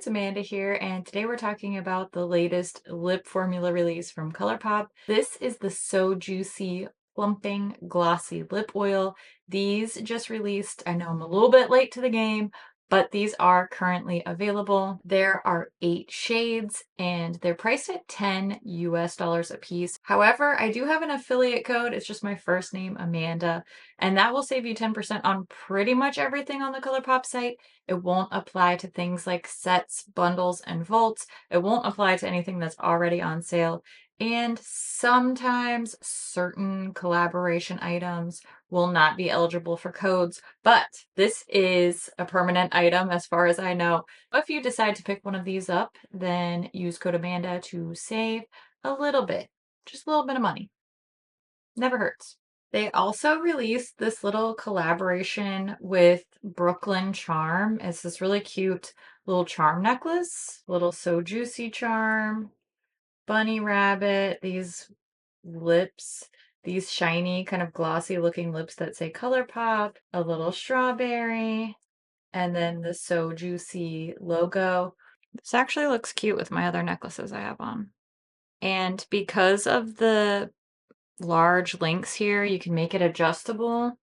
it's Amanda here, and today we're talking about the latest lip formula release from ColourPop. This is the So Juicy Plumping Glossy Lip Oil. These just released. I know I'm a little bit late to the game, but these are currently available. There are 8 shades, and they're priced at $10 a piece. However, I do have an affiliate code. It's just my first name, Amanda, and that will save you 10% on pretty much everything on the ColourPop site. It won't apply to things like sets, bundles, and vaults. It won't apply to anything that's already on sale. And sometimes certain collaboration items will not be eligible for codes, but this is a permanent item as far as I know. If you decide to pick one of these up, then use code Amanda to save a little bit, just a little bit of money. Never hurts. They also released this little collaboration with Brooklyn Charm. It's this really cute little charm necklace, little So Juicy charm, bunny rabbit, these lips, these shiny, kind of glossy looking lips that say ColourPop, a little strawberry, and then the So Juicy logo. This actually looks cute with my other necklaces I have on. And because of the large links here, you can make it adjustable.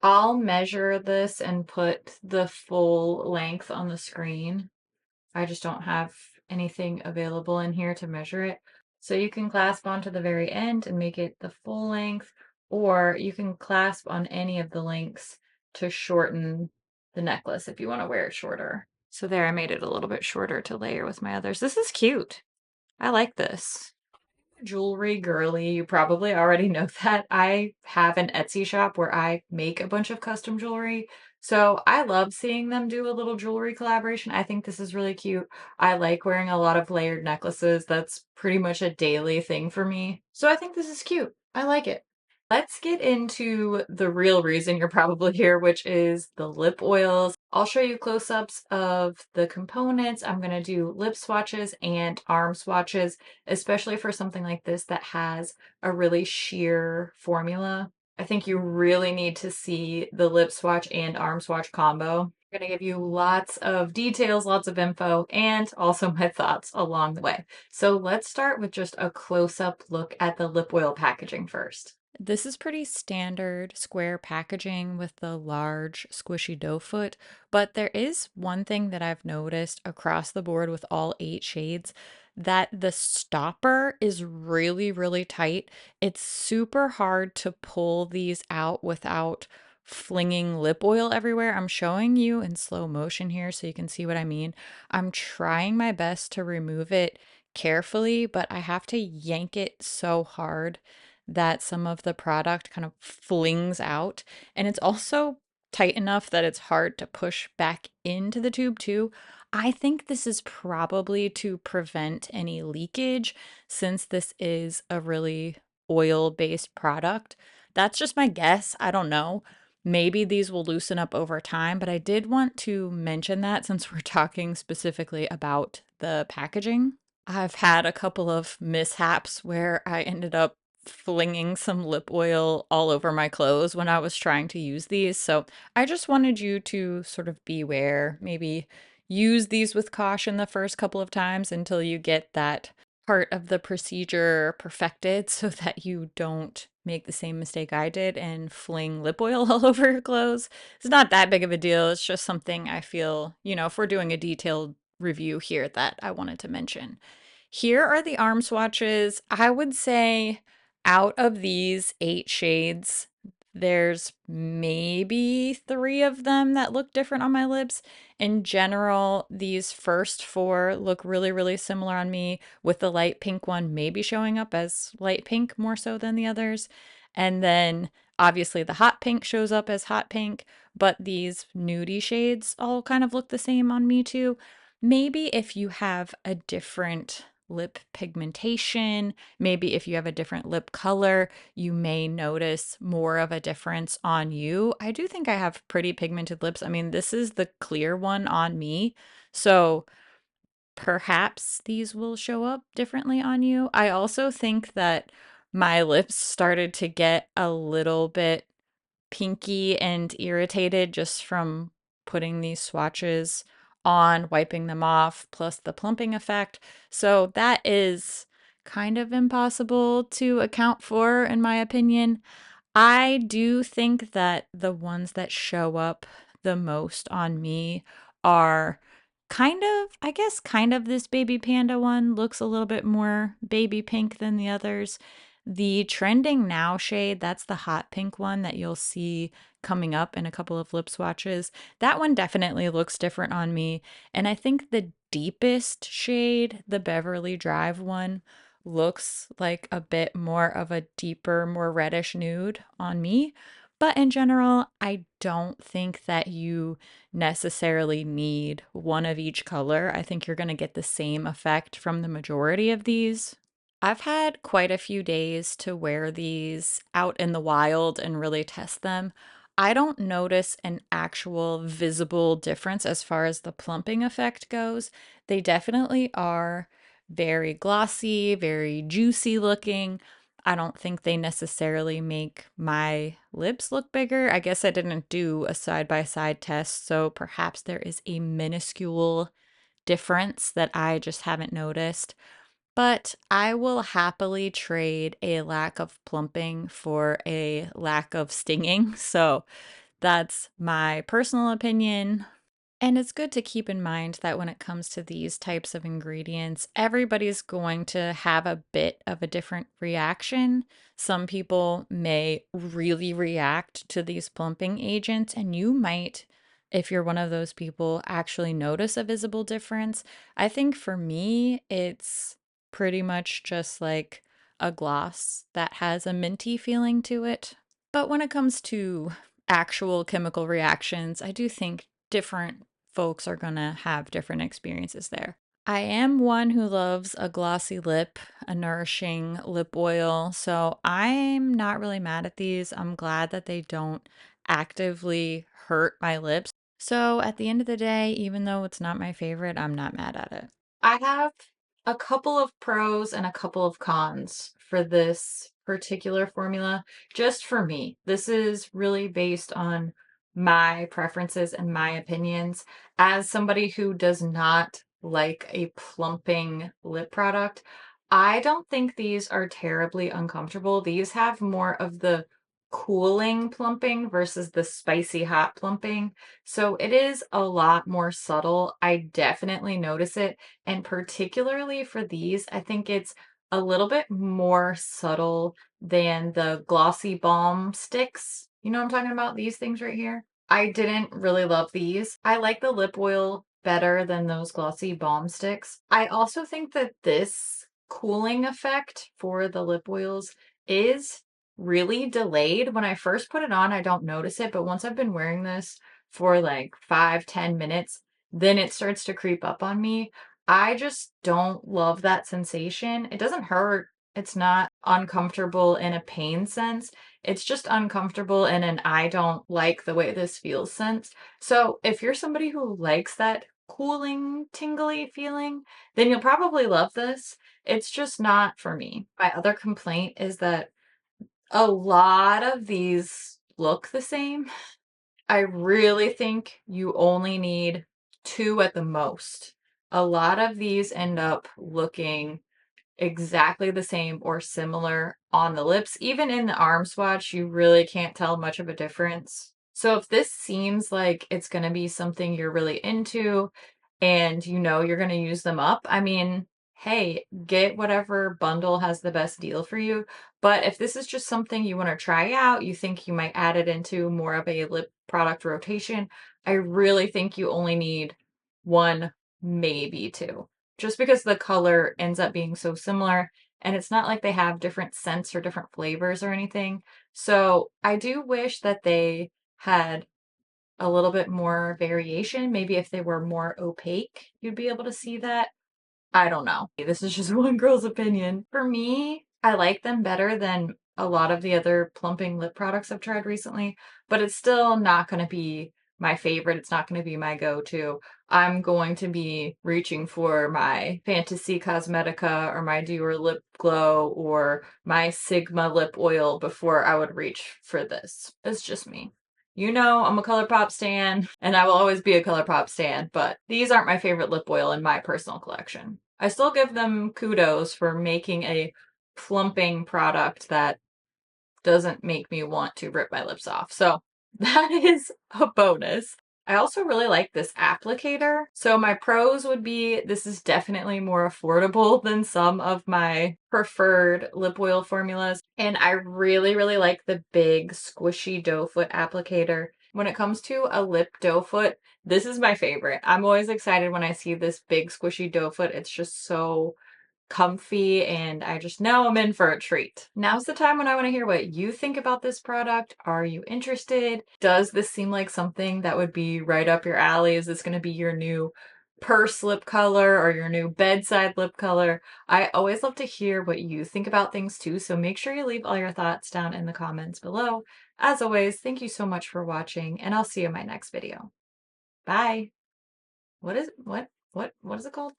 I'll measure this and put the full length on the screen. I just don't have anything available in here to measure it. So you can clasp onto the very end and make it the full length, or you can clasp on any of the links to shorten the necklace if you want to wear it shorter. So there, I made it a little bit shorter to layer with my others. This is cute. I like this. Jewelry girly, you probably already know that. I have an Etsy shop where I make a bunch of custom jewelry. So I love seeing them do a little jewelry collaboration. I think this is really cute. I like wearing a lot of layered necklaces. That's pretty much a daily thing for me. So I think this is cute. I like it. Let's get into the real reason you're probably here, which is the lip oils. I'll show you close-ups of the components. I'm going to do lip swatches and arm swatches, especially for something like this that has a really sheer formula. I think you really need to see the lip swatch and arm swatch combo. I'm going to give you lots of details, lots of info, and also my thoughts along the way. So let's start with just a close-up look at the lip oil packaging first. This is pretty standard square packaging with the large squishy doe foot, but there is one thing that I've noticed across the board with all 8 shades, that the stopper is really, really tight. It's super hard to pull these out without flinging lip oil everywhere. I'm showing you in slow motion here so you can see what I mean. I'm trying my best to remove it carefully, but I have to yank it so hard that some of the product kind of flings out. And it's also tight enough that it's hard to push back into the tube too. I think this is probably to prevent any leakage since this is a really oil-based product. That's just my guess. I don't know. Maybe these will loosen up over time, but I did want to mention that since we're talking specifically about the packaging. I've had a couple of mishaps where I ended up flinging some lip oil all over my clothes when I was trying to use these. So I just wanted you to sort of beware, maybe use these with caution the first couple of times until you get that part of the procedure perfected so that you don't make the same mistake I did and fling lip oil all over your clothes. It's not that big of a deal. It's just something I feel, if we're doing a detailed review here that I wanted to mention. Here are the arm swatches. I would say out of these 8 shades, there's maybe 3 of them that look different on my lips. In general, these first 4 look really, really similar on me, with the light pink one maybe showing up as light pink more so than the others. And then obviously the hot pink shows up as hot pink, but these nudie shades all kind of look the same on me too. Maybe if you have a different lip pigmentation, maybe if you have a different lip color, you may notice more of a difference on you. I do think I have pretty pigmented lips. I mean, this is the clear one on me, so perhaps these will show up differently on you. I also think that my lips started to get a little bit pinky and irritated just from putting these swatches on wiping them off, plus the plumping effect. So that is kind of impossible to account for, in my opinion. I do think that the ones that show up the most on me are kind of, I guess, kind of this baby panda one looks a little bit more baby pink than the others. The trending now shade, that's the hot pink one that you'll see coming up in a couple of lip swatches. That one definitely looks different on me. And I think the deepest shade, the Beverly Drive one, looks like a bit more of a deeper, more reddish nude on me. But in general, I don't think that you necessarily need one of each color. I think you're going to get the same effect from the majority of these. I've had quite a few days to wear these out in the wild and really test them. I don't notice an actual visible difference as far as the plumping effect goes. They definitely are very glossy, very juicy looking. I don't think they necessarily make my lips look bigger. I guess I didn't do a side by side test, so perhaps there is a minuscule difference that I just haven't noticed. But I will happily trade a lack of plumping for a lack of stinging. So that's my personal opinion. And it's good to keep in mind that when it comes to these types of ingredients, everybody's going to have a bit of a different reaction. Some people may really react to these plumping agents, and you might, if you're one of those people, actually notice a visible difference. I think for me, it's pretty much just like a gloss that has a minty feeling to it. But when it comes to actual chemical reactions, I do think different folks are gonna have different experiences there. I am one who loves a glossy lip, a nourishing lip oil, so I'm not really mad at these. I'm glad that they don't actively hurt my lips. So at the end of the day, even though it's not my favorite, I'm not mad at it. I have a couple of pros and a couple of cons for this particular formula, just for me. This is really based on my preferences and my opinions. As somebody who does not like a plumping lip product, I don't think these are terribly uncomfortable. These have more of the cooling plumping versus the spicy hot plumping. So it is a lot more subtle. I definitely notice it. And particularly for these, I think it's a little bit more subtle than the glossy balm sticks. You know what I'm talking about? These things right here. I didn't really love these. I like the lip oil better than those glossy balm sticks. I also think that this cooling effect for the lip oils is really delayed. When I first put it on, I don't notice it, but once I've been wearing this for like 5, 10 minutes, then it starts to creep up on me. I just don't love that sensation. It doesn't hurt. It's not uncomfortable in a pain sense. It's just uncomfortable in an I don't like the way this feels sense. So if you're somebody who likes that cooling, tingly feeling, then you'll probably love this. It's just not for me. My other complaint is that a lot of these look the same. I really think you only need 2 at the most. A lot of these end up looking exactly the same or similar on the lips. Even in the arm swatch, you really can't tell much of a difference. So if this seems like it's gonna be something you're really into and you know you're gonna use them up, I mean, hey, get whatever bundle has the best deal for you. But if this is just something you wanna try out, you think you might add it into more of a lip product rotation, I really think you only need 1, maybe 2, just because the color ends up being so similar, and it's not like they have different scents or different flavors or anything. So I do wish that they had a little bit more variation. Maybe if they were more opaque, you'd be able to see that. I don't know. This is just one girl's opinion. For me, I like them better than a lot of the other plumping lip products I've tried recently, but it's still not going to be my favorite. It's not going to be my go-to. I'm going to be reaching for my Fantasy Cosmetica or my Dior Lip Glow or my Sigma lip oil before I would reach for this. It's just me. You know I'm a ColourPop stan, and I will always be a ColourPop stan, but these aren't my favorite lip oil in my personal collection. I still give them kudos for making a plumping product that doesn't make me want to rip my lips off. So that is a bonus. I also really like this applicator. So my pros would be this is definitely more affordable than some of my preferred lip oil formulas. And I really, really like the big squishy doe foot applicator. When it comes to a lip doe foot, this is my favorite. I'm always excited when I see this big squishy doe foot. It's just so comfy and I just know I'm in for a treat. Now's the time when I want to hear what you think about this product. Are you interested? Does this seem like something that would be right up your alley? Is this going to be your new purse lip color or your new bedside lip color? I always love to hear what you think about things too, so make sure you leave all your thoughts down in the comments below. As always, thank you so much for watching and I'll see you in my next video. Bye. What is it called?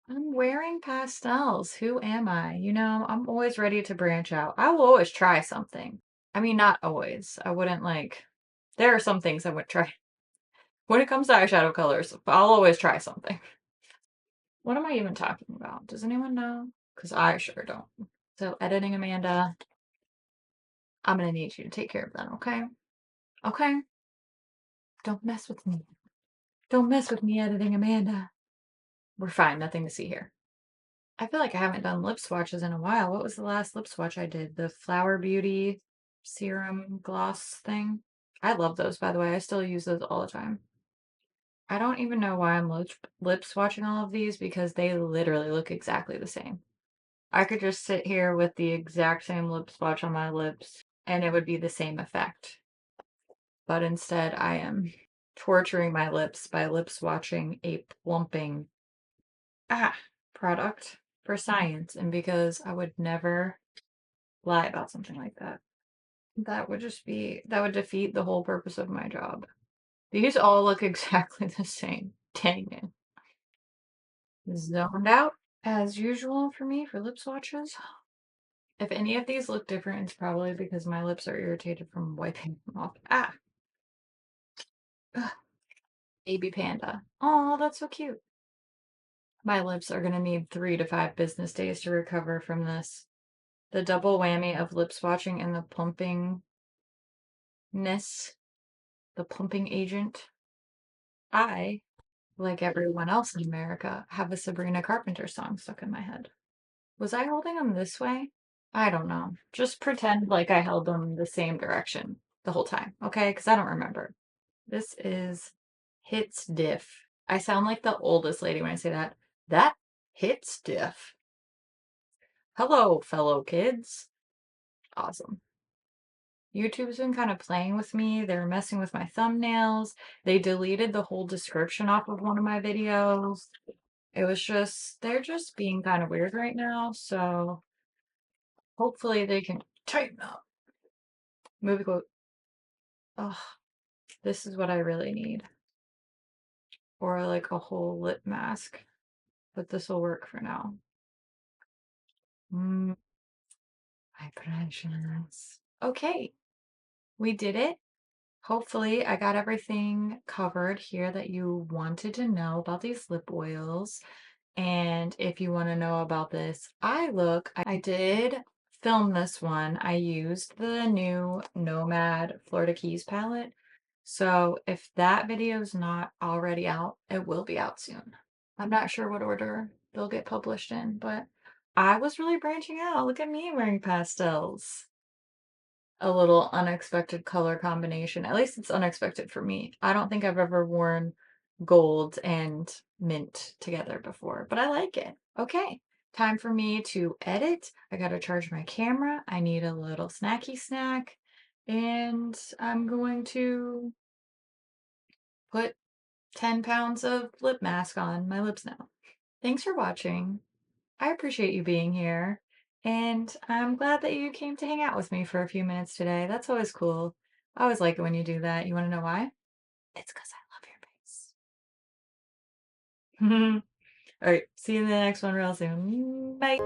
I'm wearing pastels. Who am I? You know, I'm always ready to branch out. I will always try something. I mean, not always. I wouldn't like, there are some things I would try. When it comes to eyeshadow colors, I'll always try something. What am I even talking about? Does anyone know? Because I sure don't. So, editing Amanda, I'm going to need you to take care of that, okay? Okay? Don't mess with me. Don't mess with me, editing Amanda. We're fine. Nothing to see here. I feel like I haven't done lip swatches in a while. What was the last lip swatch I did? The Flower Beauty serum gloss thing? I love those, by the way. I still use those all the time. I don't even know why I'm lip swatching all of these because they literally look exactly the same. I could just sit here with the exact same lip swatch on my lips and it would be the same effect. But instead, I am torturing my lips by lip swatching a plumping product for science and because I would never lie about something like that. That would that would defeat the whole purpose of my job. These all look exactly the same. Dang it. Zoned out as usual for me for lip swatches. If any of these look different, it's probably because my lips are irritated from wiping them off. Ugh. Baby panda. Oh, that's so cute. My lips are gonna need 3 to 5 business days to recover from this. The double whammy of lip swatching and the plumpingness, the plumping agent. I, like everyone else in America, have a Sabrina Carpenter song stuck in my head. Was I holding them this way? I don't know. Just pretend like I held them the same direction the whole time, okay? Because I don't remember. This is hits diff. I sound like the oldest lady when I say that. That hits diff. Hello, fellow kids. Awesome. YouTube's been kind of playing with me. They're messing with my thumbnails. They deleted the whole description off of one of my videos. It was just, they're just being kind of weird right now. So hopefully they can tighten up. Movie quote. Oh, this is what I really need. Or like a whole lip mask. But this will work for now. My precious. Okay, we did it. Hopefully, I got everything covered here that you wanted to know about these lip oils. And if you want to know about this eye look, I did film this one. I used the new Nomad Florida Keys palette. So if that video is not already out, it will be out soon. I'm not sure what order they'll get published in, but I was really branching out. Look at me wearing pastels. A little unexpected color combination. At least it's unexpected for me. I don't think I've ever worn gold and mint together before, but I like it. Okay, time for me to edit. I gotta charge my camera. I need a little snacky snack. And I'm going to put 10 pounds of lip mask on my lips now. Thanks for watching. I appreciate you being here. And I'm glad that you came to hang out with me for a few minutes today. That's always cool. I always like it when you do that. You want to know why? It's because I love your face. All right. See you in the next one real soon. Bye.